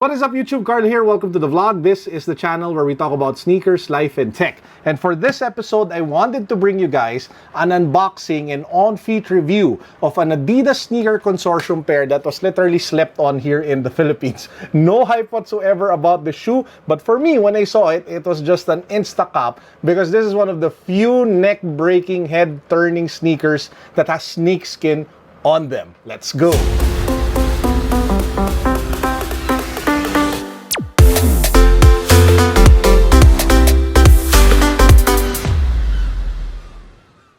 What is up YouTube? Carlo here. Welcome to the vlog. This is the channel where we talk about sneakers, life, and tech. And for this episode, I wanted to bring you guys an unboxing and on-feet review of an Adidas Sneaker Consortium pair that was literally slept on here in the Philippines. No hype whatsoever about the shoe, but for me, when I saw it, it was just an insta-cop because this is one of the few neck-breaking, head-turning sneakers that has snakeskin on them. Let's go!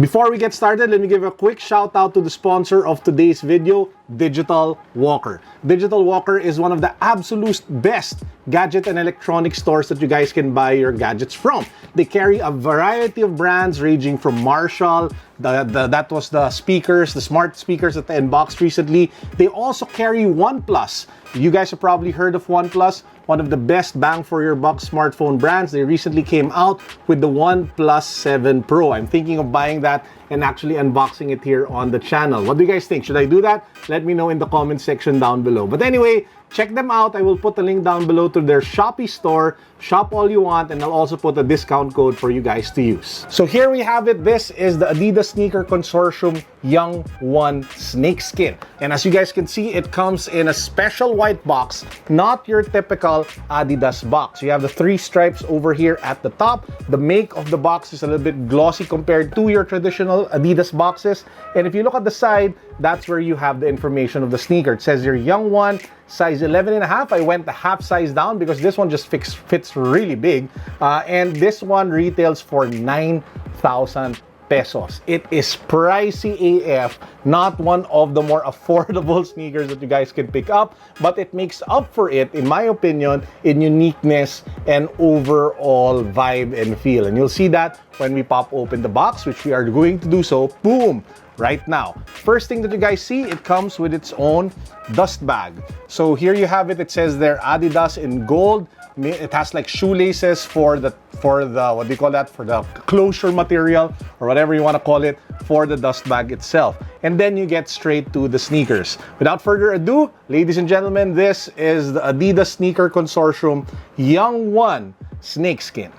Before we get started, let me give a quick shout out to the sponsor of today's video, Digital Walker. Digital Walker is one of the absolute best gadget and electronic stores that you guys can buy your gadgets from. They carry a variety of brands ranging from Marshall, that was the speakers, the smart speakers that they unboxed recently. They also carry OnePlus. You guys have probably heard of OnePlus, one of the best bang for your buck smartphone brands. They recently came out with the OnePlus 7 Pro. I'm thinking of buying that and actually unboxing it here on the channel. What do you guys think? Should I do that? Let me know in the comment section down below. But anyway, check them out. I will put a link down below to their Shopee store. Shop all you want, and I'll also put a discount code for you guys to use. So here we have it. This is the Adidas Sneaker Consortium YUNG-1 SNAKESKIN. And as you guys can see, it comes in a special white box, not your typical Adidas box. You have the three stripes over here at the top. The make of the box is a little bit glossy compared to your traditional Adidas boxes. And if you look at the side, that's where you have the information of the sneaker. It says your YUNG-1, size 11.5. I went a half size down because this one just fits really big. And this one retails for 9,000 pesos. It is pricey AF, not one of the more affordable sneakers that you guys can pick up, but it makes up for it, in my opinion, in uniqueness and overall vibe and feel. And you'll see that when we pop open the box, which we are going to do so, boom, right now. First thing that you guys see, it comes with its own dust bag. So here you have it. It says there Adidas in gold. It has like shoelaces for the what do you call that, for the closure material or whatever you want to call it, for the dust bag itself. And then you get straight to the sneakers. Without further ado, ladies and gentlemen, this is the Adidas Sneaker Consortium YUNG-1 SNAKESKIN.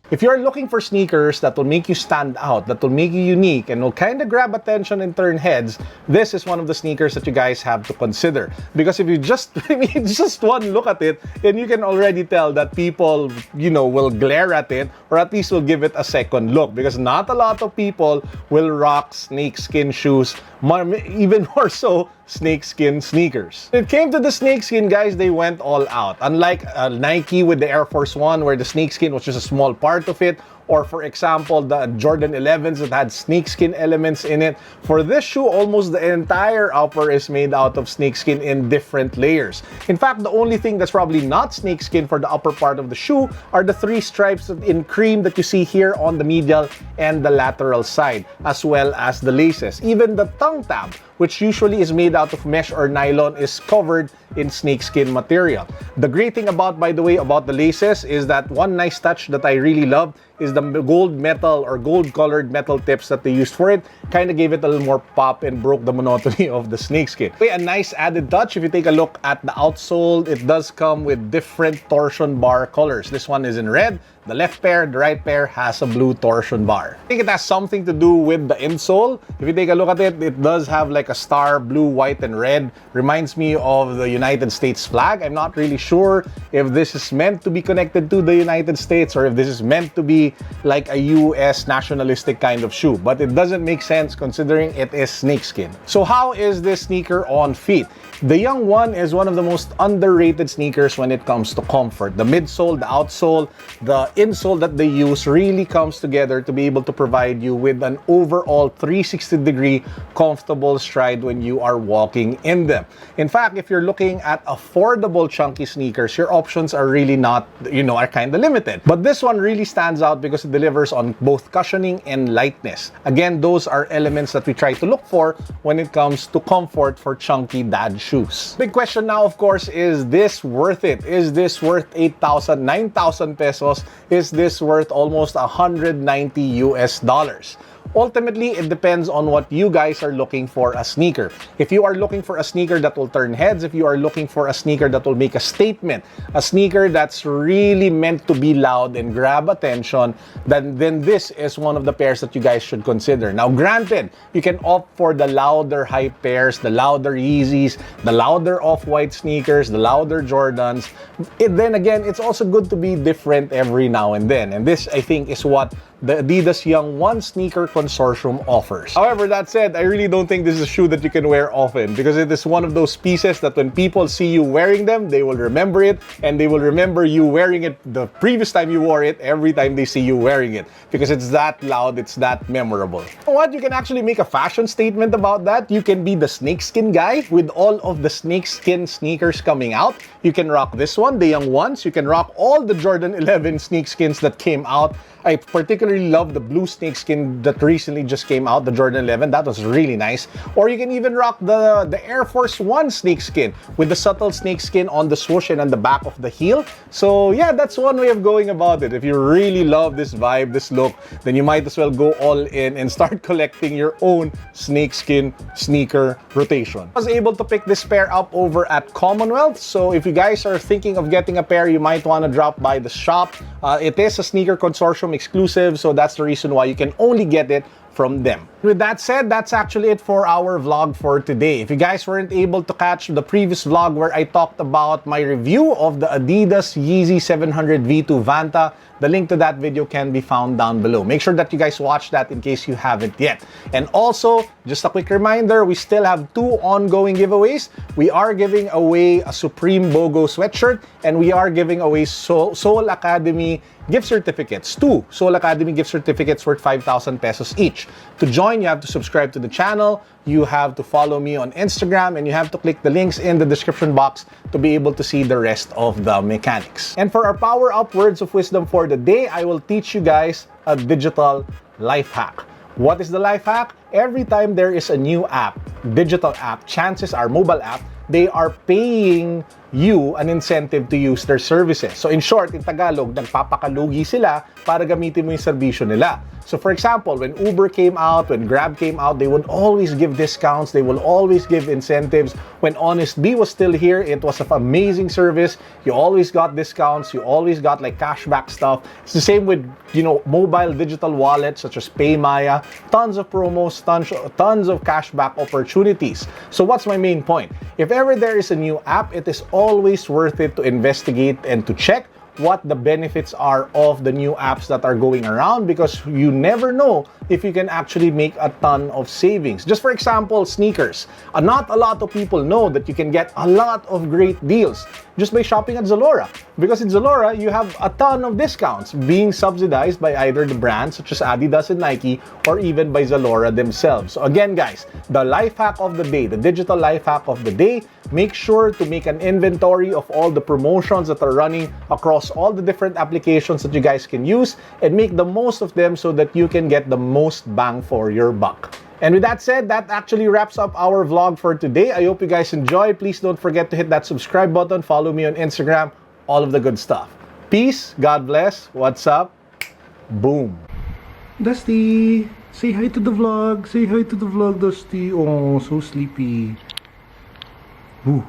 If you're looking for sneakers that will make you stand out, that will make you unique, and will kind of grab attention and turn heads, this is one of the sneakers that you guys have to consider. Because if you just, just one look at it, then you can already tell that people, will glare at it, or at least will give it a second look. Because not a lot of people will rock snakeskin shoes, even more so snakeskin sneakers. When it came to the snakeskin, guys, they went all out. Unlike Nike with the Air Force One, where the snakeskin was just a small part of it, or for example, the Jordan 11s that had snakeskin elements in it. For this shoe, almost the entire upper is made out of snakeskin in different layers. In fact, the only thing that's probably not snakeskin for the upper part of the shoe are the three stripes in cream that you see here on the medial and the lateral side, as well as the laces. Even the tongue tab, which usually is made out of mesh or nylon, is covered in snakeskin material. The great thing about, by the way, about the laces is that one nice touch that I really love is the gold metal or gold colored metal tips that they used for it. Kind of gave it a little more pop and broke the monotony of the snakeskin. A nice added touch, if you take a look at the outsole, it does come with different torsion bar colors. This one is in red. The left pair, the right pair has a blue torsion bar. I think it has something to do with the insole. If you take a look at it, it does have like a star, blue, white, and red. Reminds me of the United States flag. I'm not really sure if this is meant to be connected to the United States or if this is meant to be like a US nationalistic kind of shoe. But it doesn't make sense considering it is snakeskin. So how is this sneaker on feet? The YUNG-1 is one of the most underrated sneakers when it comes to comfort. The midsole, the outsole, the insole that they use really comes together to be able to provide you with an overall 360-degree comfortable stride when you are walking in them. In fact, if you're looking at affordable chunky sneakers, your options are really not, are kind of limited. But this one really stands out because it delivers on both cushioning and lightness. Again, those are elements that we try to look for when it comes to comfort for chunky dad shoes. Big question now, of course, is this worth it? Is this worth 8,000, 9,000 pesos? Is this worth almost 190 US dollars? Ultimately, it depends on what you guys are looking for a sneaker. If you are looking for a sneaker that will turn heads, if you are looking for a sneaker that will make a statement, a sneaker that's really meant to be loud and grab attention, then this is one of the pairs that you guys should consider. Now, granted, you can opt for the louder hype pairs, the louder Yeezys, the louder Off-White sneakers, the louder Jordans. Then again, it's also good to be different every now and then. And this, I think, is what the Adidas YUNG-1 Sneaker Consortium offers. However, that said, I really don't think this is a shoe that you can wear often because it is one of those pieces that when people see you wearing them, they will remember it, and they will remember you wearing it the previous time you wore it every time they see you wearing it because it's that loud, it's that memorable. You know what? You can actually make a fashion statement about that. You can be the snakeskin guy with all of the snakeskin sneakers coming out. You can rock this one, the YUNG-1s. You can rock all the Jordan 11 snakeskins that came out. I particularly love the blue snakeskin that recently just came out, the Jordan 11. That was really nice. Or you can even rock the Air Force 1 snakeskin with the subtle snakeskin on the swoosh and on the back of the heel. So yeah, that's one way of going about it. If you really love this vibe, this look, then you might as well go all in and start collecting your own snakeskin sneaker rotation. I was able to pick this pair up over at Commonwealth. So if you guys are thinking of getting a pair, you might want to drop by the shop. It is a Sneaker Consortium exclusive, so that's the reason why you can only get it from them. With that said, that's actually it for our vlog for today. If you guys weren't able to catch the previous vlog where I talked about my review of the Adidas Yeezy 700 V2 Vanta, the link to that video can be found down below. Make sure that you guys watch that in case you haven't yet. And also, just a quick reminder, we still have 2 ongoing giveaways. We are giving away a Supreme BOGO sweatshirt, and we are giving away Soul Academy gift certificates. 2 Soul Academy gift certificates worth 5,000 pesos each. To join, you have to subscribe to the channel, you have to follow me on Instagram, and you have to click the links in the description box to be able to see the rest of the mechanics. And for our power up words of wisdom for the day, I will teach you guys a digital life hack. What is the life hack? Every time there is a new app, digital app, chances are mobile app, they are paying you an incentive to use their services. So in short, in Tagalog, nagpapakalugi sila para gamitin mo yung serbisyo nila. So for example, when Uber came out, when Grab came out, they would always give discounts, they will always give incentives. When Honest Bee was still here, it was an amazing service. You always got discounts, you always got like cashback stuff. It's the same with, mobile digital wallets such as PayMaya, tons of promos, tons of cashback opportunities. So what's my main point? If ever there is a new app, it is always worth it to investigate and to check what the benefits are of the new apps that are going around, because you never know if you can actually make a ton of savings. Just for example, sneakers. Not a lot of people know that you can get a lot of great deals just by shopping at Zalora. Because in Zalora, you have a ton of discounts being subsidized by either the brands such as Adidas and Nike, or even by Zalora themselves. So again, guys, the life hack of the day, the digital life hack of the day, make sure to make an inventory of all the promotions that are running across all the different applications that you guys can use, and make the most of them so that you can get the most bang for your buck. And with that said, that actually wraps up our vlog for today. I hope you guys enjoyed. Please don't forget to hit that subscribe button, follow me on Instagram, all of the good stuff. Peace, God bless, what's up, boom. Dusty, say hi to the vlog, Dusty. Oh, so sleepy. Ooh.